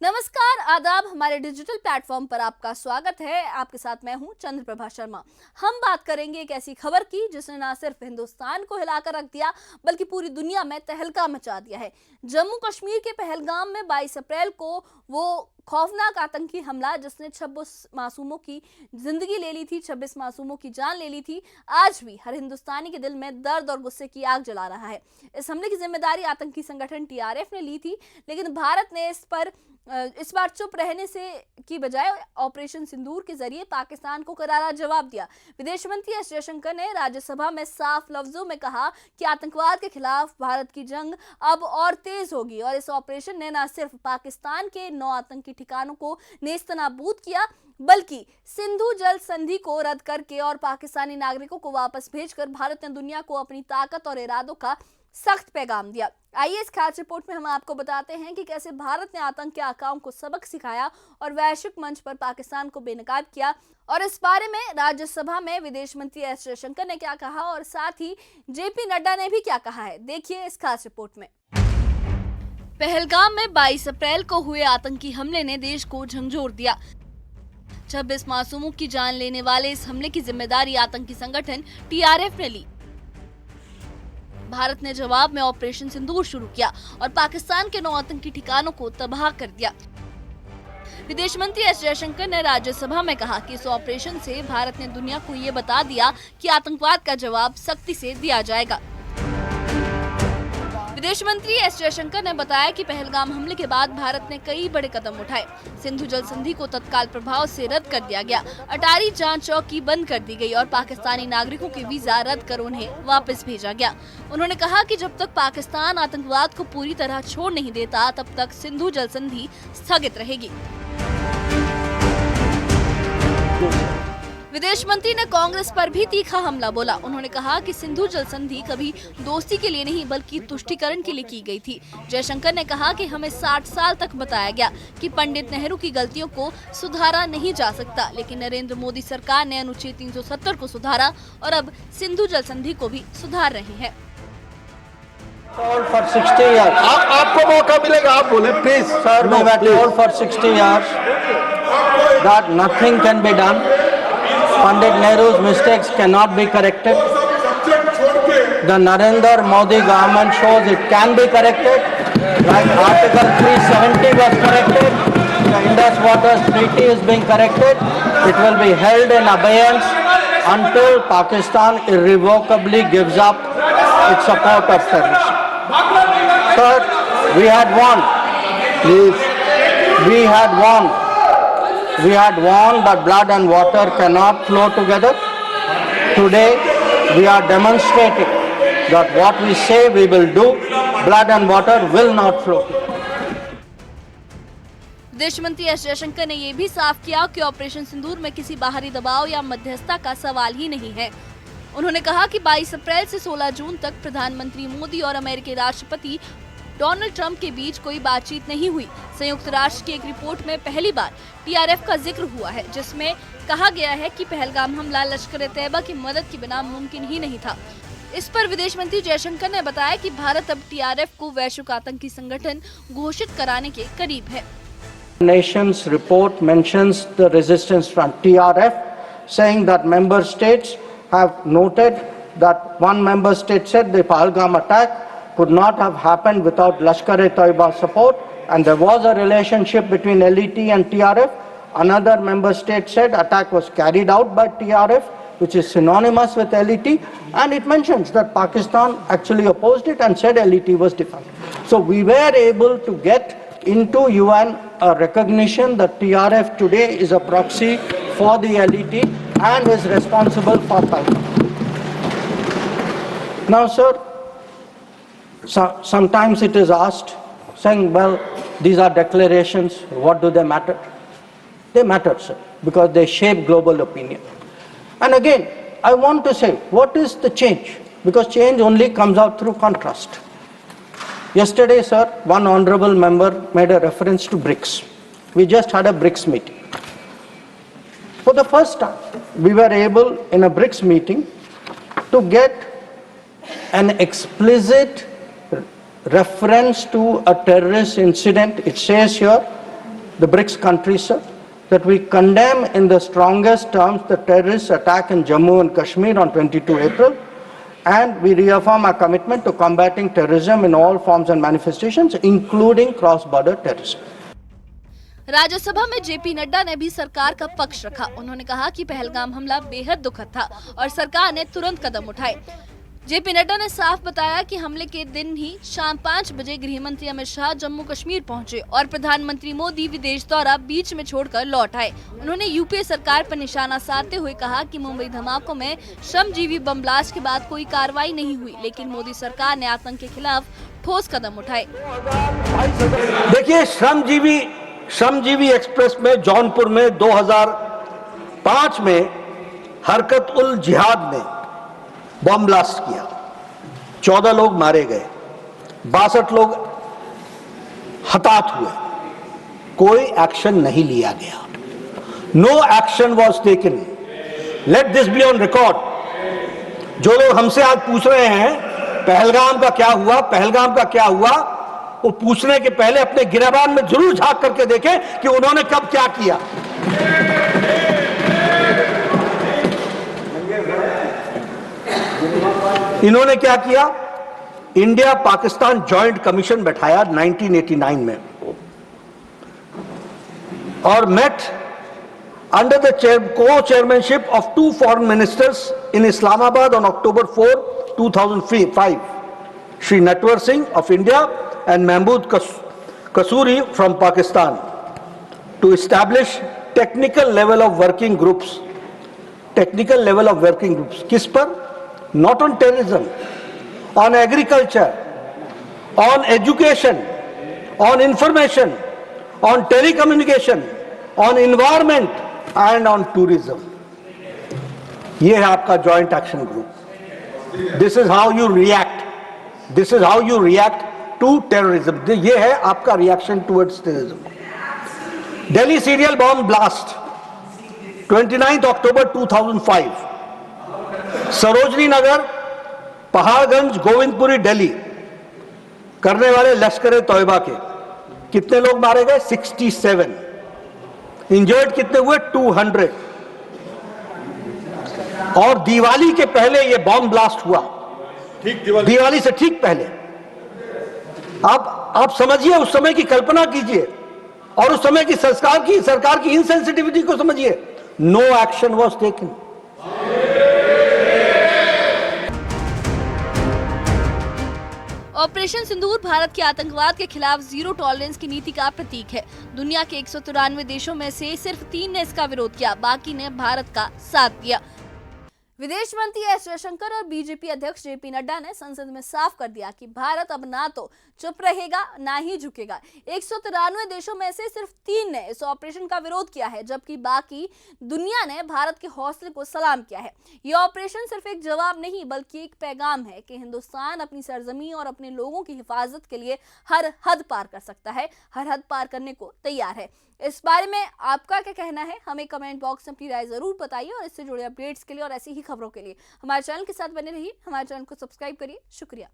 नमस्कार, आदाब। हमारे डिजिटल प्लेटफॉर्म पर आपका स्वागत है। आपके साथ मैं हूं चंद्र प्रभा शर्मा। हम बात करेंगे एक ऐसी खबर की जिसने ना सिर्फ हिंदुस्तान को हिलाकर रख दिया बल्कि पूरी दुनिया में तहलका मचा दिया है। जम्मू कश्मीर के पहलगाम में 22 अप्रैल को वो खौफनाक आतंकी हमला जिसने 26 मासूमों की जिंदगी ले ली थी, 26 मासूमों की जान ले ली थी, आज भी हर हिंदुस्तानी के दिल में दर्द और गुस्से की आग जला रहा है। इस हमले की जिम्मेदारी आतंकी संगठन टीआरएफ ने ली थी, लेकिन भारत ने इस बार चुप रहने से की बजाय ऑपरेशन सिंदूर के जरिए पाकिस्तान को करारा जवाब दिया। विदेश मंत्री एस जयशंकर ने राज्यसभा में साफ लफ्जों में कहा कि आतंकवाद के खिलाफ भारत की जंग अब और तेज होगी और इस ऑपरेशन ने न सिर्फ पाकिस्तान के 9 आतंकी ठिकानों को नेस्तनाबूद किया बल्कि सिंधु जल संधि को रद्द करके और पाकिस्तानी नागरिकों को वापस भेजकर भारत ने दुनिया को अपनी ताकत और इरादों का सख्त पैगाम दिया। आइए इस खास रिपोर्ट में हम आपको बताते हैं कि कैसे भारत ने आतंक के आकाओं को सबक सिखाया और वैश्विक मंच पर पाकिस्तान को बेनकाब किया। और इस बारे में राज्यसभा में विदेश मंत्री एस जयशंकर ने क्या कहा और साथ ही जेपी नड्डा ने भी क्या कहा है, देखिए इस खास रिपोर्ट में। पहलगाम में 22 अप्रैल को हुए आतंकी हमले ने देश को झंझोर दिया। 26 मासूमों की जान लेने वाले इस हमले की जिम्मेदारी आतंकी संगठन टीआरएफ ने ली। भारत ने जवाब में ऑपरेशन सिंदूर शुरू किया और पाकिस्तान के 9 आतंकी ठिकानों को तबाह कर दिया। विदेश मंत्री एस जयशंकर ने राज्यसभा में कहा कि इस ऑपरेशन से भारत ने दुनिया को ये बता दिया कि आतंकवाद का जवाब सख्ती से दिया जाएगा। विदेश मंत्री एस जयशंकर ने बताया कि पहलगाम हमले के बाद भारत ने कई बड़े कदम उठाए। सिंधु जल संधि को तत्काल प्रभाव से रद्द कर दिया गया, अटारी जांच चौकी बंद कर दी गई और पाकिस्तानी नागरिकों के वीजा रद्द कर उन्हें वापस भेजा गया। उन्होंने कहा कि जब तक पाकिस्तान आतंकवाद को पूरी तरह छोड़ नहीं देता तब तक सिंधु जल संधि स्थगित रहेगी। विदेश मंत्री ने कांग्रेस पर भी तीखा हमला बोला। उन्होंने कहा कि सिंधु जल संधि कभी दोस्ती के लिए नहीं बल्कि तुष्टीकरण के लिए की गई थी। जयशंकर ने कहा कि हमें 60 साल तक बताया गया कि पंडित नेहरू की गलतियों को सुधारा नहीं जा सकता, लेकिन नरेंद्र मोदी सरकार ने अनुच्छेद 370 को सुधारा और अब सिंधु जल संधि को भी सुधार रही है। For 60 years. आपको मौका मिलेगा, आप बोले please sir. We were told for 60 years that nothing can be done. Pandit Nehru's mistakes cannot be corrected. The Narendra Modi government shows it can be corrected. Like Article 370 was corrected. The Indus Waters Treaty is being corrected. It will be held in abeyance until Pakistan irrevocably gives up its support of terrorism. Third, we had won. Please We had won. We had warned that blood and water cannot flow together. Today, we are demonstrating that what we say we will do, blood and water will not flow. विदेश मंत्री S Jaishankar ने ये भी साफ किया कि operation सिंदूर में किसी बाहरी दबाव या मध्यस्थता का सवाल ही नहीं है। उन्होंने कहा कि 22 अप्रैल से 16 जून तक प्रधानमंत्री मोदी और अमेरिकी राष्ट्रपति डोनाल्ड ट्रंप के बीच कोई बातचीत नहीं हुई। संयुक्त राष्ट्र की एक रिपोर्ट में पहली बार टीआरएफ का जिक्र हुआ है, जिसमें कहा गया है कि पहलगाम हमला लश्कर-ए-तैयबा की मदद के बिना मुमकिन ही नहीं था। इस पर विदेश मंत्री जयशंकर ने बताया कि भारत अब टीआरएफ को वैश्विक आतंकी संगठन घोषित कराने के करीब है। Nations report mentions the resistance front TRF, saying that member states have noted that one member state said the Pahalgam attack could not have happened without Lashkar-e-Taiba support, and there was a relationship between LET and TRF. Another member state said attack was carried out by TRF, which is synonymous with LET, and it mentions that Pakistan actually opposed it and said LET was defunded. So we were able to get into UN a recognition that TRF today is a proxy for the LET and is responsible for Pahalgam. Now, sir, sometimes it is asked, saying, well, these are declarations, what do they matter? They matter, sir, because they shape global opinion. And again, I want to say, what is the change? Because change only comes out through contrast. Yesterday, sir, one honorable member made a reference to BRICS. We just had a BRICS meeting. For the first time, we were able, in a BRICS meeting, to get an explicit reference to a terrorist incident. It says here the BRICS countries, sir, that we condemn in the strongest terms the terrorist attack in Jammu and Kashmir on 22 April, and we reaffirm our commitment to combating terrorism in all forms and manifestations, including cross-border terrorism. Rajya Sabha में JP Nadda ने भी सरकार का पक्ष रखा। उन्होंने कहा कि पहलगाम हमला बेहद दुखद था और सरकार ने तुरंत कदम उठाए। जेपी नड्डा ने साफ बताया कि हमले के दिन ही शाम 5 बजे गृह मंत्री अमित शाह जम्मू कश्मीर पहुंचे और प्रधानमंत्री मोदी विदेश दौरा बीच में छोड़कर लौट आए। उन्होंने यूपीए सरकार पर निशाना साधते हुए कहा कि मुंबई धमाकों में श्रमजीवी बम ब्लास्ट के बाद कोई कार्रवाई नहीं हुई, लेकिन मोदी सरकार ने आतंक के खिलाफ ठोस कदम उठाए। देखिए, श्रमजीवी एक्सप्रेस में जौनपुर में 2005 में हरकत उल जिहाद ने बम ब्लास्ट किया, 14 लोग मारे गए, 62 लोग हताहत हुए, कोई एक्शन नहीं लिया गया। No action was taken. Let this be on record. जो लोग हमसे आज पूछ रहे हैं पहलगाम का क्या हुआ, पहलगाम का क्या हुआ, वो पूछने के पहले अपने गिरबान में जरूर झांक करके देखें कि उन्होंने कब क्या किया। इन्होंने क्या किया? इंडिया पाकिस्तान जॉइंट कमीशन बैठाया 1989 में और met under the co-chairmanship of 2 foreign ministers in Islamabad on October 4, 2005, Shri Natwar Singh of India and Mahmood Kasuri from Pakistan, to establish technical level of working groups. Technical level of working groups. किस पर? Not on terrorism, on agriculture, on education, on information, on telecommunication, on environment and on tourism. ये है आपका joint action group. This is how you react. This is how you react to terrorism. ये है आपका reaction towards terrorism. Delhi serial bomb blast, 29th October 2005. Sarojini Nagar, Paharganj, Govindpuri, Delhi करने वाले लश्कर तौयबा के कितने लोग मारे गए? 67। इंजर्ड कितने हुए? 200। और दिवाली के पहले ये बॉम्ब ब्लास्ट हुआ, ठीक दिवाली से ठीक पहले। आप समझिए, उस समय की कल्पना कीजिए और उस समय की सरकार की इनसेंसिटिविटी को समझिए। No action was taken. Operation Sindoor Bharat के आतंकवाद के खिलाफ जीरो टॉलरेंस की नीति का प्रतीक है। दुनिया के 193 देशों में से सिर्फ 3 ने इसका विरोध किया, बाकी ने भारत का साथ दिया। विदेश मंत्री एस जयशंकर और बीजेपी अध्यक्ष जेपी नड्डा ने संसद में साफ कर दिया कि भारत अब ना तो चुप रहेगा ना ही झुकेगा। 193 देशों में से सिर्फ 3 ने इस ऑपरेशन का विरोध किया है, जबकि बाकी दुनिया ने भारत के हौसले को सलाम किया है। यह ऑपरेशन सिर्फ एक जवाब नहीं बल्कि एक पैगाम है कि हिंदुस्तान अपनी सरजमी और अपने लोगों की हिफाजत के लिए हर हद पार कर सकता है, हर हद पार करने को तैयार है। इस बारे में आपका क्या कहना है? हमें कमेंट बॉक्स में अपनी राय जरूर बताइए और इससे जुड़े अपडेट्स के लिए और ऐसी ही खबरों के लिए हमारे चैनल के साथ बने रहिए। हमारे चैनल को सब्सक्राइब करिए। शुक्रिया।